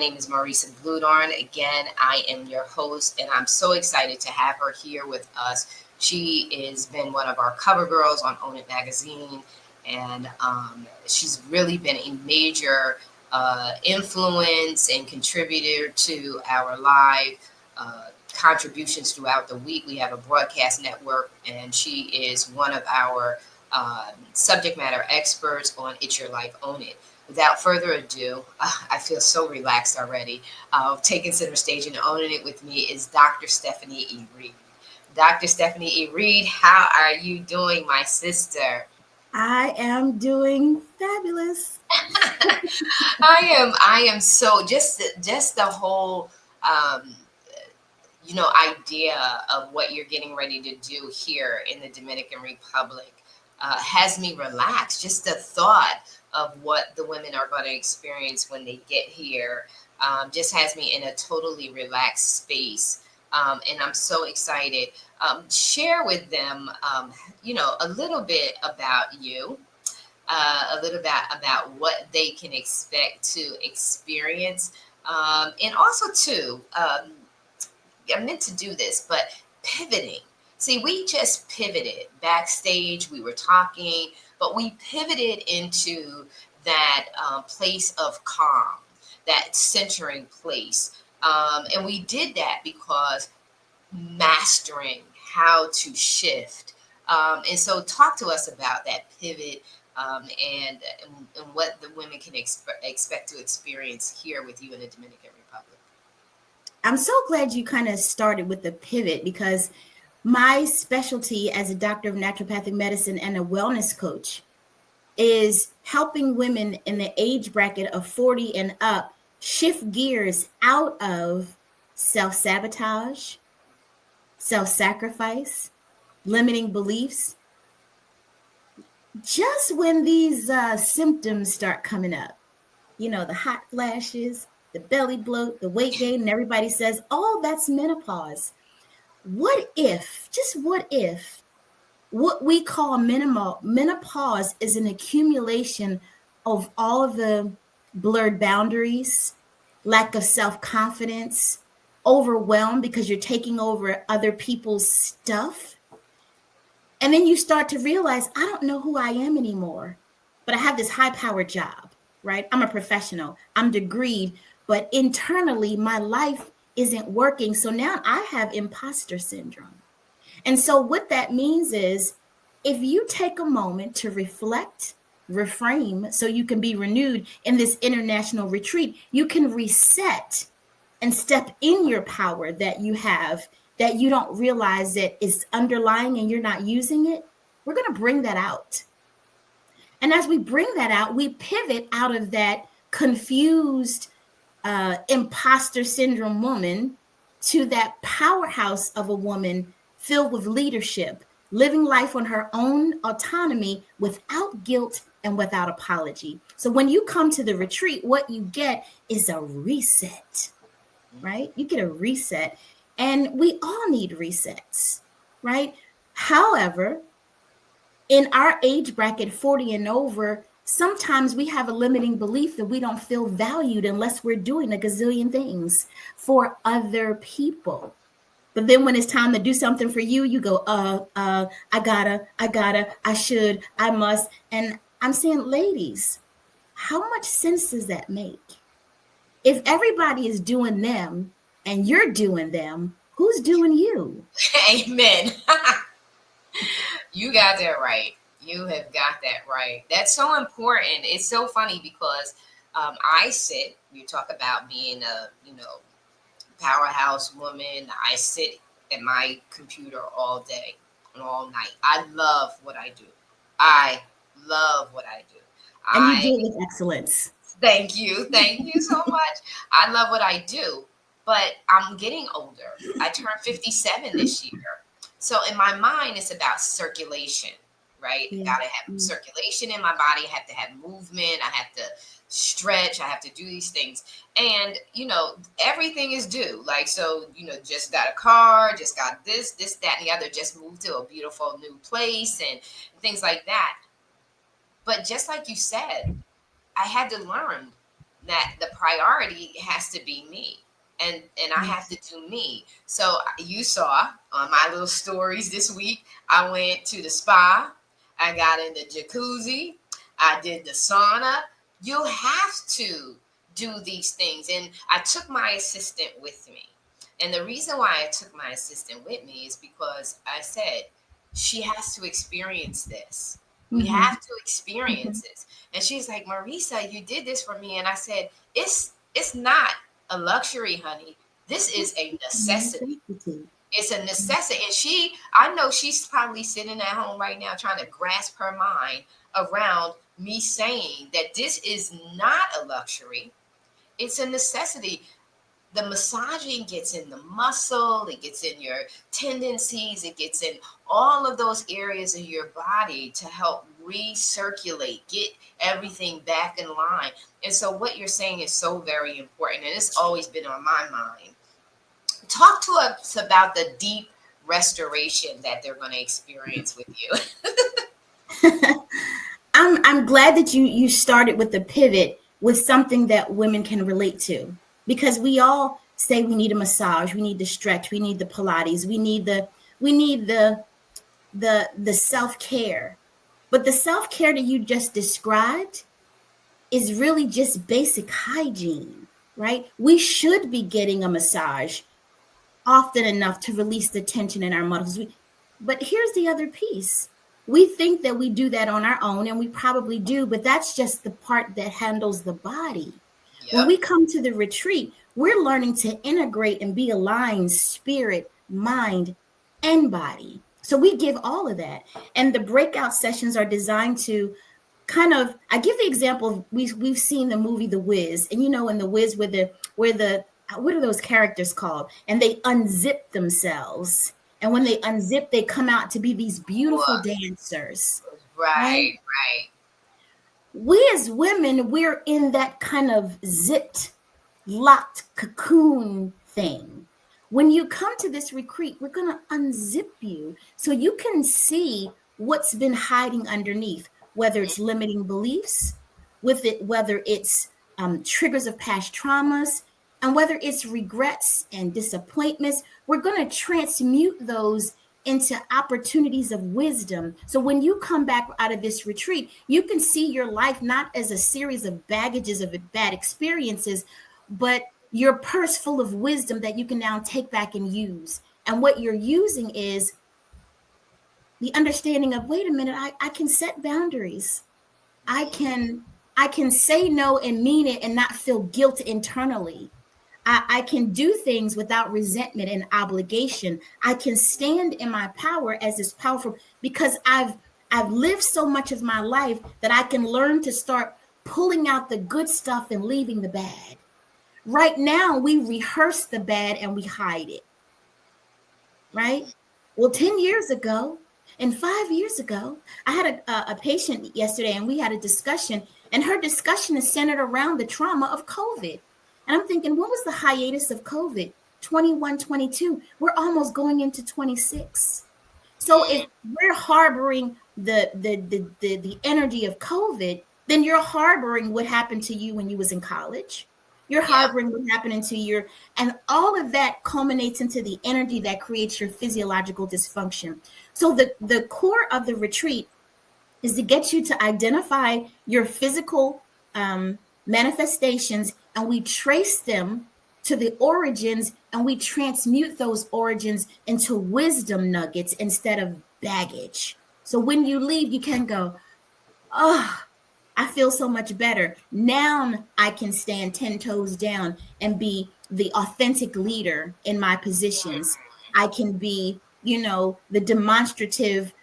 name is Marisa Bludorn. Again, I am your host, and I'm so excited to have her here with us. She has been one of our cover girls on OWNIT magazine, and she's really been a major influence and contributor to our live contributions throughout the week. We have a broadcast network, and she is one of our subject matter experts on It's Your Life, Own It. Without further ado, I feel so relaxed already. Taking center stage and owning it with me is Dr. Stephanie E. Reid. Dr. Stephanie E. Reid, how are you doing, my sister? I am doing fabulous. I am so just the whole idea of what you're getting ready to do here in the Dominican Republic has me relaxed. Just the thought of what the women are going to experience when they get here just has me in a totally relaxed space. And I'm so excited. Share with them, a little bit about you, a little bit about what they can expect to experience. And also, too, I meant to do this, but pivoting. See, we just pivoted backstage. We were talking, but we pivoted into that place of calm, that centering place. And we did that because mastering how to shift. And so talk to us about that pivot and what the women can expect to experience here with you in the Dominican Republic. I'm so glad you kind of started with the pivot, because my specialty as a doctor of naturopathic medicine and a wellness coach is helping women in the age bracket of 40 and up shift gears out of self-sabotage, self-sacrifice, limiting beliefs. Just when these symptoms start coming up, the hot flashes, the belly bloat, the weight gain, and everybody says, oh, that's menopause. What if what we call menopause is an accumulation of all of the blurred boundaries, lack of self-confidence, overwhelmed because you're taking over other people's stuff. And then you start to realize, I don't know who I am anymore, but I have this high-powered job, right? I'm a professional, I'm degreed, but internally my life isn't working. So now I have imposter syndrome. And so what that means is, if you take a moment to reflect, reframe, so you can be renewed in this international retreat, you can reset and step in your power that you have, that you don't realize that is underlying and you're not using it. We're going to bring that out. And as we bring that out, we pivot out of that confused imposter syndrome woman to that powerhouse of a woman filled with leadership, living life on her own autonomy without guilt and without apology. So when you come to the retreat, what you get is a reset, right? You get a reset, and we all need resets, right? However, in our age bracket, 40 and over, sometimes we have a limiting belief that we don't feel valued unless we're doing a gazillion things for other people. But then when it's time to do something for you, you go, I gotta, I should, I must. And I'm saying, ladies, how much sense does that make? If everybody is doing them and you're doing them, who's doing you? Amen. You got that right. You have got that right. That's so important. It's so funny because you talk about being a, powerhouse woman. I sit at my computer all day and all night. I love what I do. I love what I do. And you do it with excellence. Thank you. Thank you so much. I love what I do, but I'm getting older. I turned 57 this year. So in my mind, it's about circulation, right? Yeah. Got to have circulation in my body. I have to have movement. I have to stretch. I have to do these things. And, everything is due. Like, so, just got a car, just got this, that, and the other, just moved to a beautiful new place and things like that. But just like you said, I had to learn that the priority has to be me. And I have to do me. So you saw on my little stories this week, I went to the spa, I got in the jacuzzi, I did the sauna. You have to do these things. And I took my assistant with me. And the reason why I took my assistant with me is because I said, she has to experience this. We have to experience this. And she's like, Marisa, you did this for me. And I said, it's not a luxury, honey. This is a necessity. It's a necessity. And I know she's probably sitting at home right now trying to grasp her mind around me saying that this is not a luxury. It's a necessity. The massaging gets in the muscle, it gets in your tendencies, it gets in all of those areas of your body to help recirculate, get everything back in line. And so what you're saying is so very important, and it's always been on my mind. Talk to us about the deep restoration that they're going to experience with you. I'm glad that you started with the pivot with something that women can relate to, because we all say we need a massage, we need the stretch, we need the Pilates, we need the self-care. But the self-care that you just described is really just basic hygiene, right? We should be getting a massage often enough to release the tension in our muscles. But here's the other piece. We think that we do that on our own, and we probably do, but that's just the part that handles the body. Yep. When we come to the retreat, we're learning to integrate and be aligned spirit, mind, and body. So we give all of that. And the breakout sessions are designed to kind of, I give the example of, we've seen the movie The Wiz, and in The Wiz where the what are those characters called? And they unzip themselves. And when they unzip, they come out to be these beautiful dancers. Right. We as women, we're in that kind of zipped, locked cocoon thing. When you come to this retreat, we're going to unzip you so you can see what's been hiding underneath, whether it's limiting beliefs, whether it's triggers of past traumas, and whether it's regrets and disappointments. We're going to transmute those into opportunities of wisdom. So when you come back out of this retreat, you can see your life not as a series of baggages of bad experiences, but your purse full of wisdom that you can now take back and use. And what you're using is the understanding of, wait a minute, I can set boundaries. I can say no and mean it and not feel guilt internally. I can do things without resentment and obligation. I can stand in my power as this powerful, because I've lived so much of my life that I can learn to start pulling out the good stuff and leaving the bad. Right now, we rehearse the bad and we hide it, right? Well, 10 years ago and 5 years ago, I had a patient yesterday, and we had a discussion, and her discussion is centered around the trauma of COVID. And I'm thinking, what was the hiatus of COVID? 21, 22. We're almost going into 26. So if we're harboring the energy of COVID, then you're harboring what happened to you when you was in college. You're harboring what happened to your, and all of that culminates into the energy that creates your physiological dysfunction. So the core of the retreat is to get you to identify your physical manifestations, and we trace them to the origins, and we transmute those origins into wisdom nuggets instead of baggage. So when you leave, you can go, oh, I feel so much better. Now I can stand 10 toes down and be the authentic leader in my positions. I can be, the demonstrative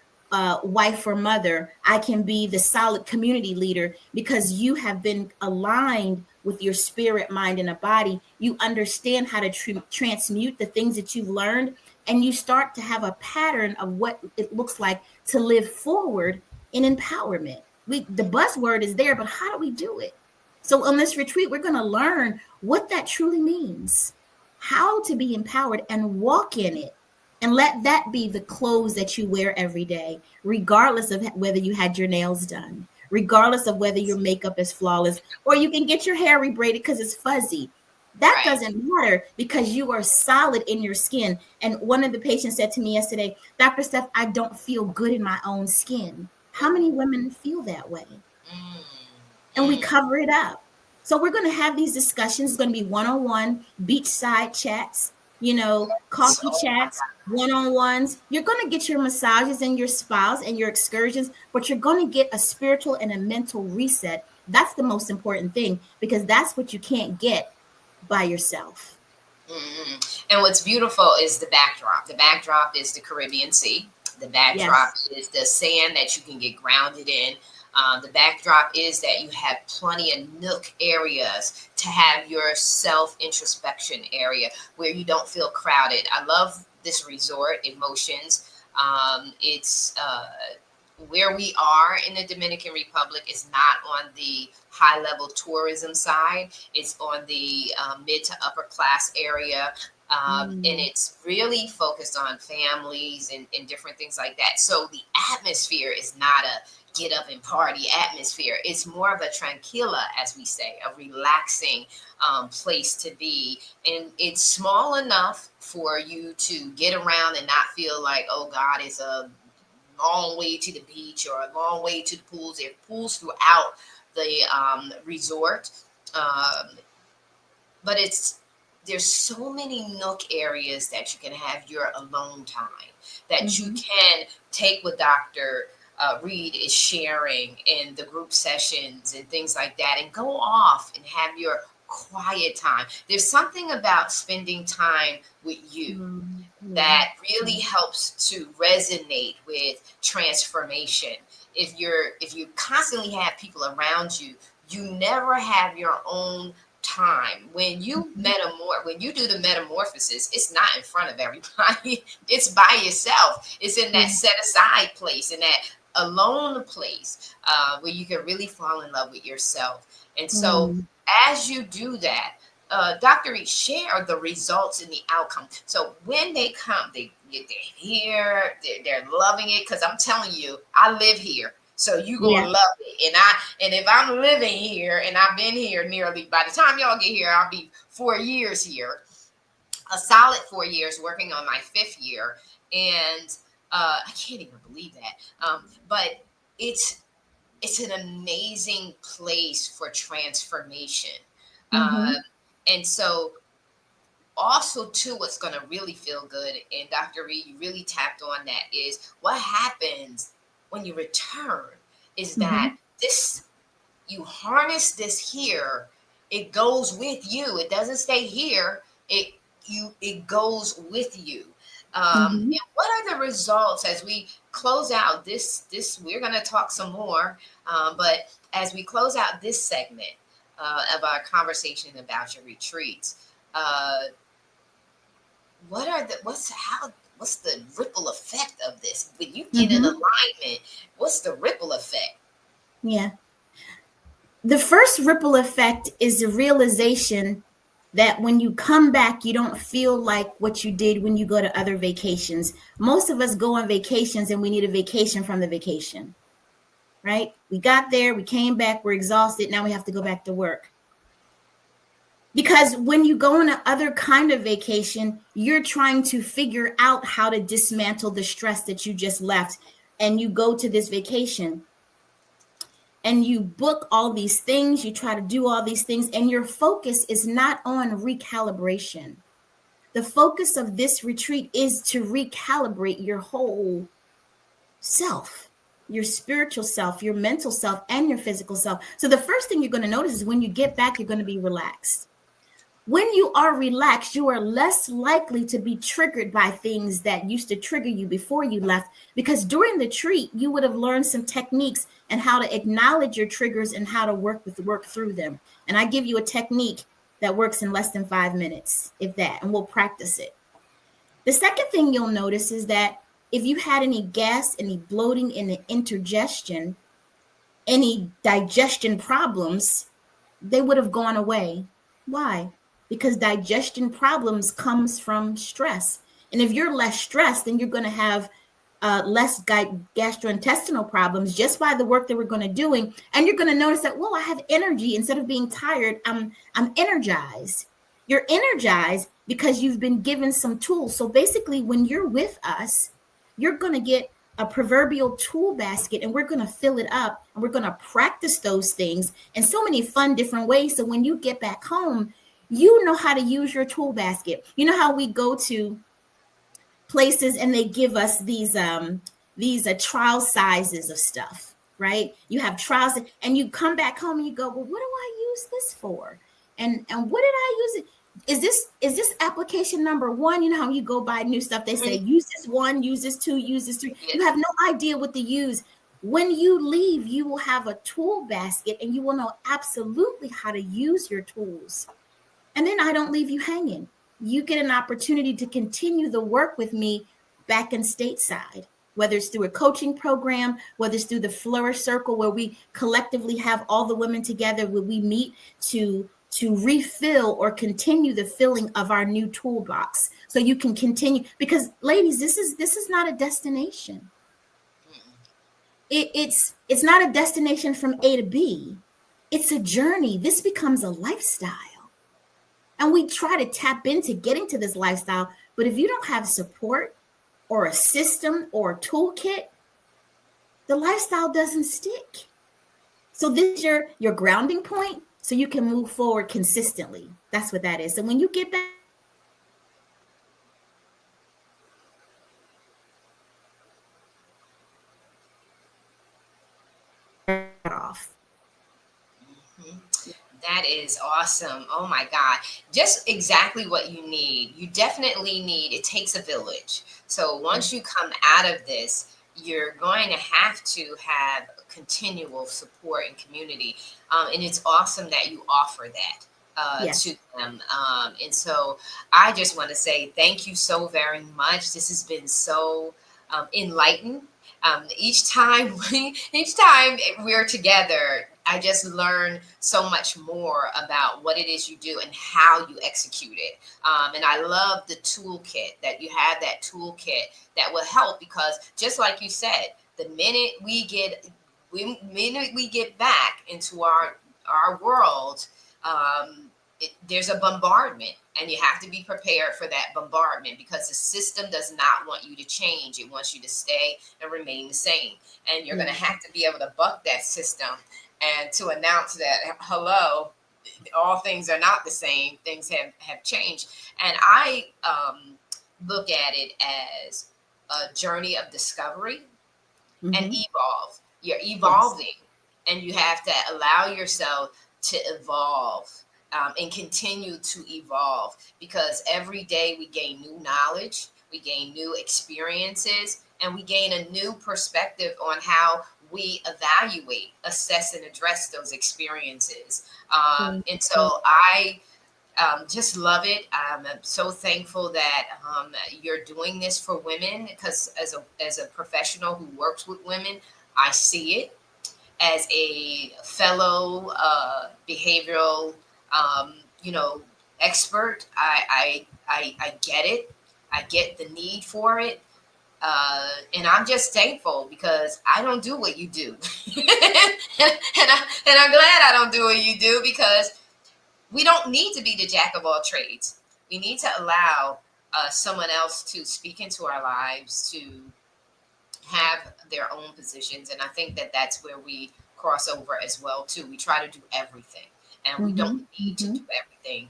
wife or mother. I can be the solid community leader, because you have been aligned with your spirit, mind, and a body. You understand how to transmute the things that you've learned, and you start to have a pattern of what it looks like to live forward in empowerment. The buzzword is there, but how do we do it? So on this retreat, we're going to learn what that truly means, how to be empowered and walk in it. And let that be the clothes that you wear every day, regardless of whether you had your nails done, regardless of whether your makeup is flawless, or you can get your hair rebraided because it's fuzzy. That Right. doesn't matter because you are solid in your skin. And one of the patients said to me yesterday, Dr. Steph, I don't feel good in my own skin. How many women feel that way? Mm, And we mm. cover it up. So we're going to have these discussions. It's going to be one-on-one, beachside chats, coffee So, chats, one-on-ones. You're going to get your massages and your spas and your excursions, but you're going to get a spiritual and a mental reset. That's the most important thing because that's what you can't get by yourself. And what's beautiful is the backdrop. The backdrop is the Caribbean Sea. The backdrop Yes. is the sand that you can get grounded in. The backdrop is that you have plenty of nook areas to have your self introspection area where you don't feel crowded. I love this resort, Emotions. It's where we are in the Dominican Republic is not on the high level tourism side. It's on the mid to upper class area. And it's really focused on families and different things like that. So the atmosphere is not a get up and party atmosphere. It's more of a tranquila, as we say, a relaxing place to be. And it's small enough for you to get around and not feel like, oh God, it's a long way to the beach or a long way to the pools. There are pools throughout the resort. Um, but there's so many nook areas that you can have your alone time that you can take with Dr. Reid is sharing in the group sessions and things like that and go off and have your quiet time. There's something about spending time with you that really helps to resonate with transformation. If you constantly have people around you, you never have your own time. When you do the metamorphosis, it's not in front of everybody. It's by yourself. It's in that set aside place, in that alone place where you can really fall in love with yourself. And so as you do that, Dr. Reid, share the results and the outcome. So when they come, they're here, they're loving it. Because I'm telling you, I live here. So you gonna love it. And if I'm living here and I've been here nearly, by the time y'all get here, I'll be 4 years here, a solid 4 years working on my 5th year. And I can't even believe that. But it's an amazing place for transformation. And so also too, what's going to really feel good, and Dr. Reid, you really tapped on that, is what happens when you return is that you harness this here, it goes with you. It doesn't stay here. It goes with you. And what are the results as we close out this we're going to talk some more, but as we close out this segment of our conversation about your retreats, what's the ripple effect of this? When you get in alignment, what's the ripple effect? Yeah. The first ripple effect is the realization that when you come back, you don't feel like what you did when you go to other vacations. Most of us go on vacations and we need a vacation from the vacation, right? We got there, we came back, we're exhausted. Now we have to go back to work. Because when you go on a other kind of vacation, you're trying to figure out how to dismantle the stress that you just left. And you go to this vacation and you book all these things, you try to do all these things, and your focus is not on recalibration. The focus of this retreat is to recalibrate your whole self, your spiritual self, your mental self, and your physical self. So the first thing you're going to notice is when you get back, you're going to be relaxed. When you are relaxed, you are less likely to be triggered by things that used to trigger you before you left, because during the retreat, you would have learned some techniques and how to acknowledge your triggers and how to work through them. And I give you a technique that works in less than 5 minutes, if that, and we'll practice it. The second thing you'll notice is that if you had any gas, any bloating, any indigestion, any digestion problems, they would have gone away. Why? Because digestion problems comes from stress. And if you're less stressed, then you're going to have less gastrointestinal problems just by the work that we're going to doing. And you're going to notice that, well, I have energy. Instead of being tired, I'm energized. You're energized because you've been given some tools. So basically, when you're with us, you're going to get a proverbial tool basket, and we're going to fill it up, and we're going to practice those things in so many fun different ways. So when you get back home, you know how to use your tool basket. You know how we go to places and they give us these trial sizes of stuff, right? You have trials, and you come back home and you go, well, what do I use this for? And what did I use it? Is this application number 1? You know how you go buy new stuff, they say use this 1, use this 2, use this 3. You have no idea what to use. When you leave, you will have a tool basket, and you will know absolutely how to use your tools. And then I don't leave you hanging. You get an opportunity to continue the work with me back in stateside, whether it's through a coaching program, whether it's through the Flourish Circle, where we collectively have all the women together, where we meet to refill or continue the filling of our new toolbox. So you can continue, because ladies, this is not a destination. It's not a destination from A to B. It's a journey. This becomes a lifestyle. And we try to tap into getting to this lifestyle. But if you don't have support or a system or a toolkit, the lifestyle doesn't stick. So this is your grounding point, so you can move forward consistently. That's what that is. And when you get back off. That is awesome. Oh my God. Just exactly what you need. You definitely need, it takes a village. So once you come out of this, you're going to have continual support and community. And it's awesome that you offer that to them. And so I just want to say thank you so very much. This has been so enlightening. Each time we're together, I just learn so much more about what it is you do and how you execute it. And I love the toolkit, that you have that toolkit that will help, because just like you said, the minute we get back into our world, there's a bombardment, and you have to be prepared for that bombardment, because the system does not want you to change. It wants you to stay and remain the same. And you're going to have to be able to buck that system and to announce that, hello, all things are not the same. Things have changed. And I look at it as a journey of discovery and evolve. You're evolving, and you have to allow yourself to evolve. And continue to evolve, because every day we gain new knowledge, we gain new experiences, and we gain a new perspective on how we evaluate, assess, and address those experiences. And so I just love it. I'm so thankful that you're doing this for women, because as a professional who works with women, I see it. As a fellow behavioral expert, I get it. I get the need for it. And I'm just thankful, because I don't do what you do. and I'm glad I don't do what you do, because we don't need to be the jack of all trades. We need to allow someone else to speak into our lives, to have their own positions. And I think that that's where we cross over as well too. We try to do everything, and we don't need to do everything.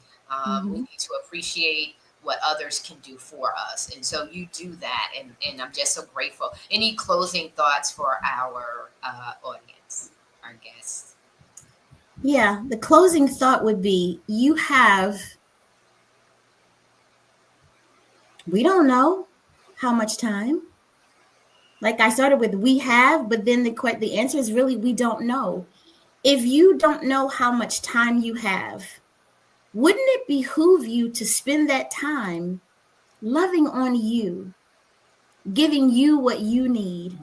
We need to appreciate what others can do for us. And so you do that. And I'm just so grateful. Any closing thoughts for our audience, our guests? Yeah, the closing thought would be, we don't know how much time. Like I started with, we have, but then the answer is really, we don't know. If you don't know how much time you have, wouldn't it behoove you to spend that time loving on you, giving you what you need,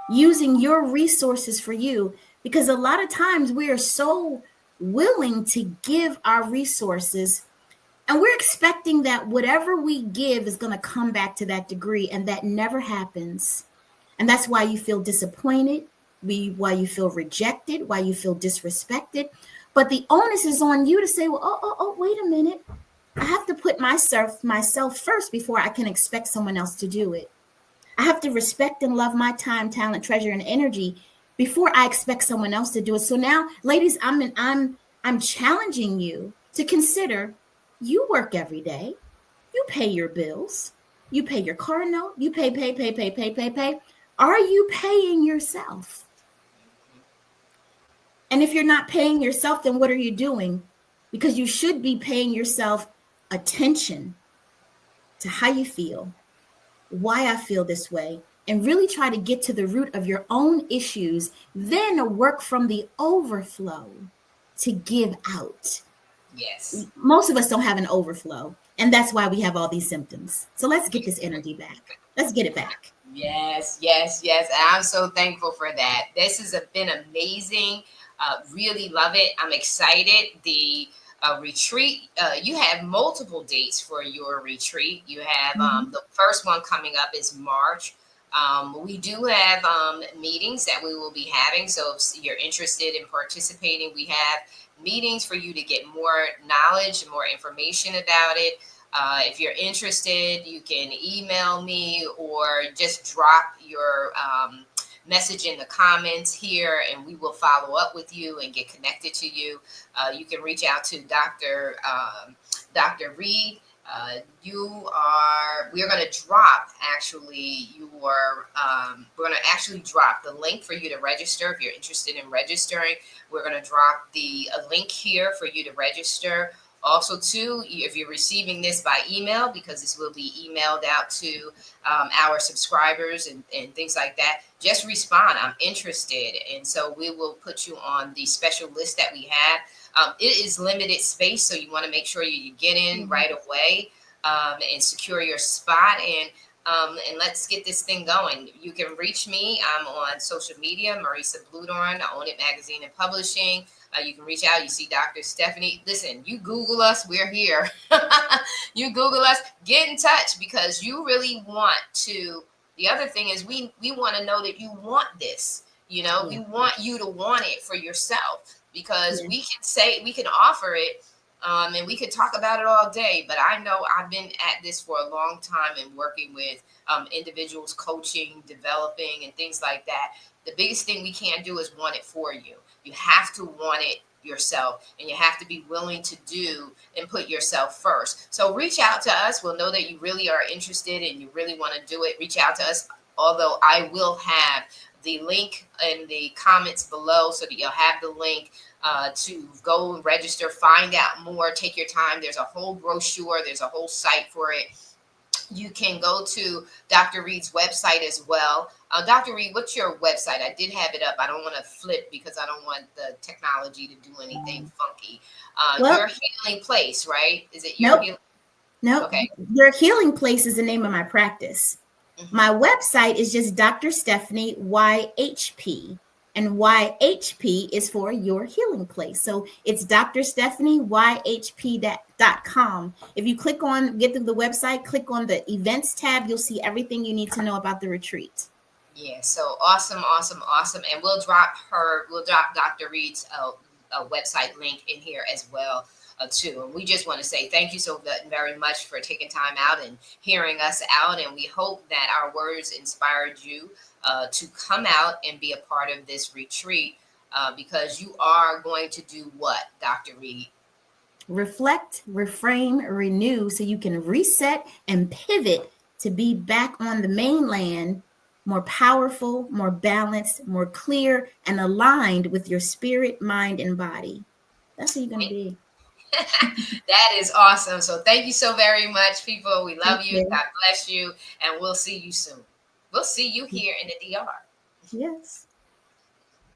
using your resources for you? Because a lot of times we are so willing to give our resources, and we're expecting that whatever we give is going to come back to that degree, and that never happens. And that's why you feel disappointed, why you feel rejected, why you feel disrespected. But the onus is on you to say, well, wait a minute. I have to put myself first before I can expect someone else to do it. I have to respect and love my time, talent, treasure, and energy before I expect someone else to do it. So now, ladies, I'm challenging you to consider you work every day. You pay your bills. You pay your car note. You pay. Are you paying yourself? And if you're not paying yourself, then what are you doing? Because you should be paying yourself attention to how you feel, why I feel this way, and really try to get to the root of your own issues, then work from the overflow to give out. Yes. Most of us don't have an overflow, and that's why we have all these symptoms. So let's get this energy back. Let's get it back. Yes. And I'm so thankful for that. This has been amazing. Really love it. I'm excited. The retreat, you have multiple dates for your retreat. You have the first one coming up is March. We do have meetings that we will be having. So if you're interested in participating, we have meetings for you to get more knowledge, more information about it. If you're interested, you can email me or just drop your message in the comments here, and we will follow up with you and get connected to you. You can reach out to Dr. Reid. We're going to drop drop the link for you to register. If you're interested in registering, we're going to drop a link here for you to register. Also, too, if you're receiving this by email, because this will be emailed out to our subscribers and things like that, just respond, I'm interested. And so we will put you on the special list that we have. It is limited space, so you want to make sure you get in right away and secure your spot. And let's get this thing going. You can reach me. I'm on social media, Marisa Bludorn, OWNIT Magazine and Publishing. You can reach out. You see Dr. Stephanie. Listen, you Google us. We're here. You Google us. Get in touch, because you really want to. The other thing is we want to know that you want this. We want you to want it for yourself, because we can offer it. And we could talk about it all day, but I know I've been at this for a long time and working with individuals, coaching, developing, and things like that. The biggest thing we can't do is want it for you. You have to want it yourself, and you have to be willing to do and put yourself first. So reach out to us. We'll know that you really are interested and you really want to do it. Reach out to us. Although I will have the link in the comments below, so that you'll have the link to go and register, find out more, take your time. There's a whole brochure. There's a whole site for it. You can go to Dr. Reid's website as well. Dr. Reid, what's your website? I did have it up. I don't want to flip because I don't want the technology to do anything funky. Your Healing Place, right? Is it your Healing? Nope. Okay. Your Healing Place is the name of my practice. My website is just Dr. Stephanie YHP. And YHP is for Your Healing Place. So it's drstephanieyhp.com. If you get to the website, click on the events tab, you'll see everything you need to know about the retreat. Yeah, so awesome. And we'll drop Dr. Reid's website link in here as well, too. And we just want to say thank you so very much for taking time out and hearing us out. And we hope that our words inspired you to come out and be a part of this retreat, because you are going to do what, Dr. Reid? Reflect, reframe, renew, so you can reset and pivot to be back on the mainland, more powerful, more balanced, more clear, and aligned with your spirit, mind, and body. That's who you're going to be. That is awesome. So thank you so very much, people. We love you. God bless you. And we'll see you soon. We'll see you here in the DR. Yes.